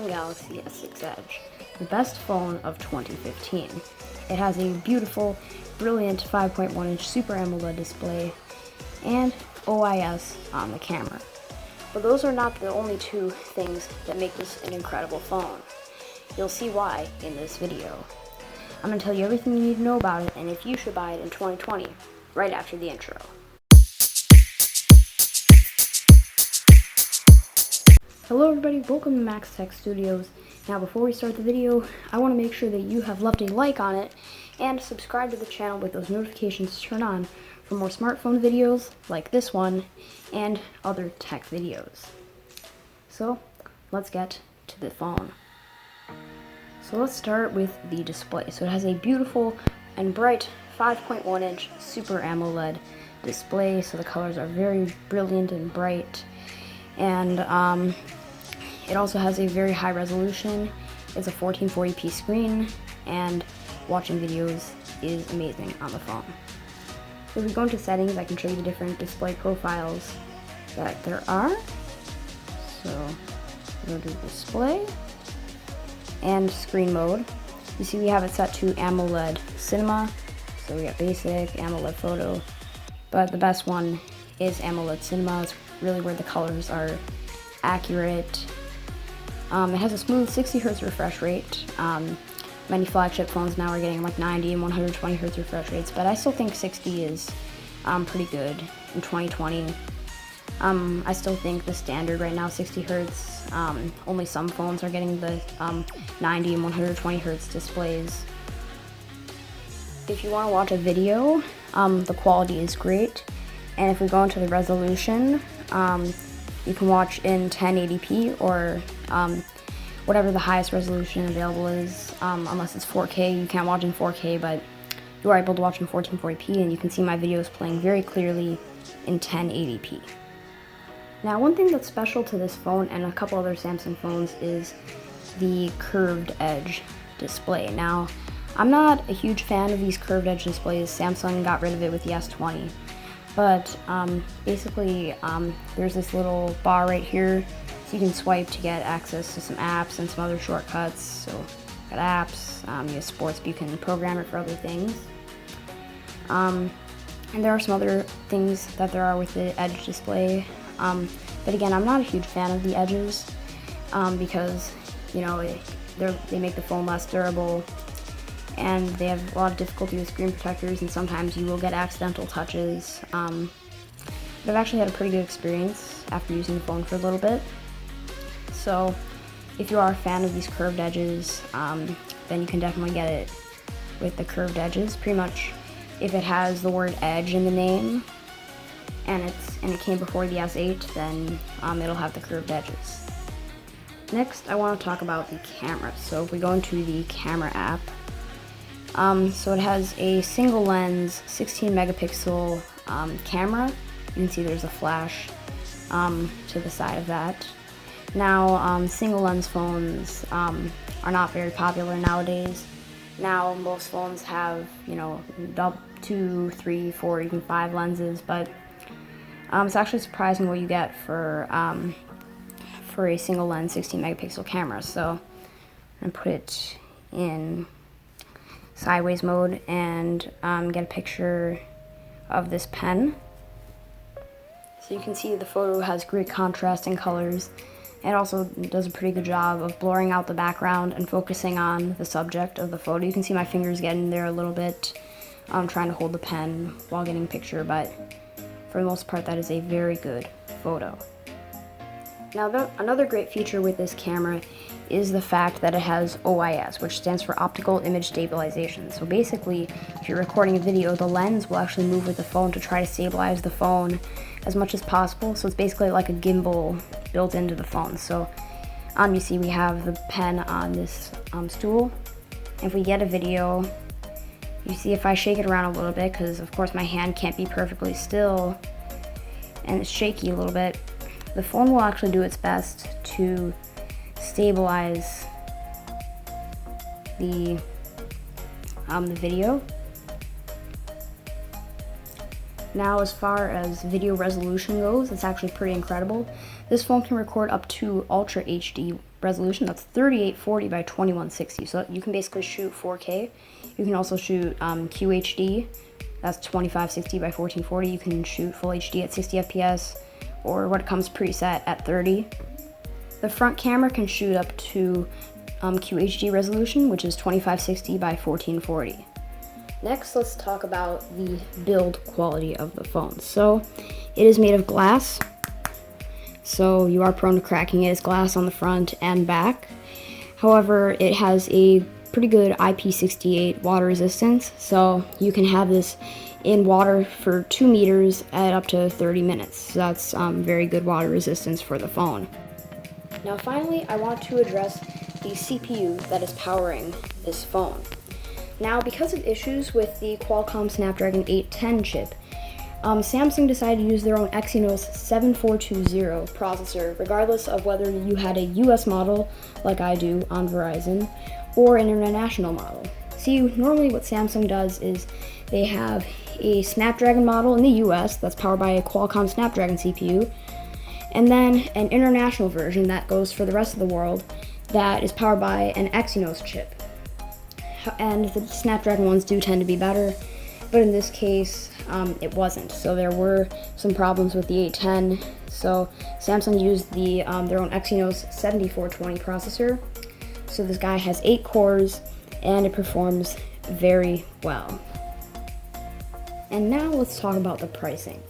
Samsung Galaxy S6 Edge, the best phone of 2015. It has a beautiful, brilliant 5.1-inch Super AMOLED display and OIS on the camera. But those are not the only two things that make this an incredible phone. You'll see why in this video. I'm going to tell you everything you need to know about it and if you should buy it in 2020, right after the intro. Hello everybody, welcome to Max Tech Studios. Now before we start the video, I want to make sure that you have left a like on it and subscribe to the channel with those notifications turned on for more smartphone videos like this one and other tech videos. So let's get to the phone. So let's start with the display. So it has a beautiful and bright 5.1-inch Super AMOLED display, so the colors are very brilliant and bright. And it also has a very high resolution. It's a 1440p screen, and watching videos is amazing on the phone. So if we go into settings, I can show you the different display profiles that there are. So go to display and screen mode. You see we have it set to AMOLED Cinema. So we got basic, AMOLED photo, but the best one is AMOLED Cinema. It's really where the colors are accurate. It has a smooth 60 Hz refresh rate. Many flagship phones now are getting like 90 and 120 Hz refresh rates, but I still think 60 is pretty good in 2020. I still think the standard right now, 60 Hz. Only some phones are getting the 90 and 120 Hz displays. If you want to watch a video, the quality is great, and if we go into the resolution, you can watch in 1080p or whatever the highest resolution available is. Unless it's 4K, you can't watch in 4K, but you are able to watch in 1440p, and you can see my videos playing very clearly in 1080p. Now, one thing that's special to this phone and a couple other Samsung phones is the curved edge display. Now, I'm not a huge fan of these curved edge displays. Samsung got rid of it with the S20. But basically, there's this little bar right here, so you can swipe to get access to some apps and some other shortcuts. So, got apps, you have sports, but you can program it for other things. And there are some other things that there are with the edge display. But again, I'm not a huge fan of the edges because, you know, they make the phone less durable. And they have a lot of difficulty with screen protectors, and sometimes you will get accidental touches. But I've actually had a pretty good experience after using the phone for a little bit. So if you are a fan of these curved edges, then you can definitely get it with the curved edges. Pretty much, if it has the word edge in the name and it came before the S8, then it'll have the curved edges. Next, I want to talk about the camera. So if we go into the camera app, so it has a single lens 16 megapixel camera. You can see there's a flash to the side of that. Now, single lens phones are not very popular nowadays. Now most phones have, you know, 2, 3, 4, even 5 lenses, but it's actually surprising what you get for a single lens 16 megapixel camera. So I'm gonna put it in sideways mode and get a picture of this pen. So you can see the photo has great contrast and colors. It also does a pretty good job of blurring out the background and focusing on the subject of the photo. You can see my fingers getting there a little bit. I'm trying to hold the pen while getting a picture, but for the most part that is a very good photo. Now, another great feature with this camera is the fact that it has OIS, which stands for Optical Image Stabilization. So basically, if you're recording a video, the lens will actually move with the phone to try to stabilize the phone as much as possible. So it's basically like a gimbal built into the phone. So you see we have the pen on this stool. If we get a video, you see if I shake it around a little bit, because of course my hand can't be perfectly still and it's shaky a little bit, the phone will actually do its best to stabilize the video. Now, as far as video resolution goes, it's actually pretty incredible. This phone can record up to Ultra HD resolution. That's 3840 by 2160. So you can basically shoot 4K. You can also shoot QHD. That's 2560 by 1440. You can shoot full HD at 60 FPS, or what comes preset at 30. The front camera can shoot up to QHD resolution, which is 2560 by 1440. Next, let's talk about the build quality of the phone. So it is made of glass, so you are prone to cracking it. It's glass on the front and back. However, it has a pretty good IP68 water resistance, so you can have this in water for 2 meters at up to 30 minutes. So that's very good water resistance for the phone. Now finally, I want to address the CPU that is powering this phone. Now, because of issues with the Qualcomm Snapdragon 810 chip, Samsung decided to use their own Exynos 7420 processor, regardless of whether you had a US model, like I do on Verizon, or an international model. See, normally what Samsung does is they have a Snapdragon model in the US that's powered by a Qualcomm Snapdragon CPU, and then an international version that goes for the rest of the world that is powered by an Exynos chip. And the Snapdragon ones do tend to be better, but in this case, it wasn't. So there were some problems with the 810. So Samsung used their own Exynos 7420 processor. So this guy has 8 cores, and it performs very well. And now let's talk about the pricing.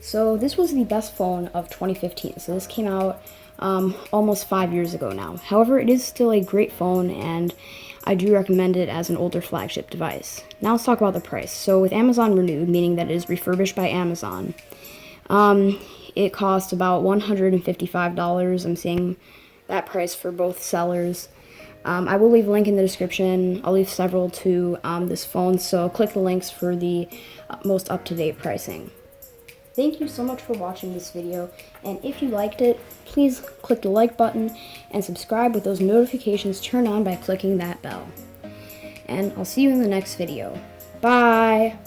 So this was the best phone of 2015. So this came out almost 5 years ago now. However, it is still a great phone, and I do recommend it as an older flagship device. Now let's talk about the price. So with Amazon Renewed, meaning that it is refurbished by Amazon, it cost about $155. I'm seeing that price for both sellers. I will leave a link in the description. I'll leave several to this phone, so click the links for the most up-to-date pricing. Thank you so much for watching this video, and if you liked it, please click the like button and subscribe with those notifications turned on by clicking that bell. And I'll see you in the next video. Bye!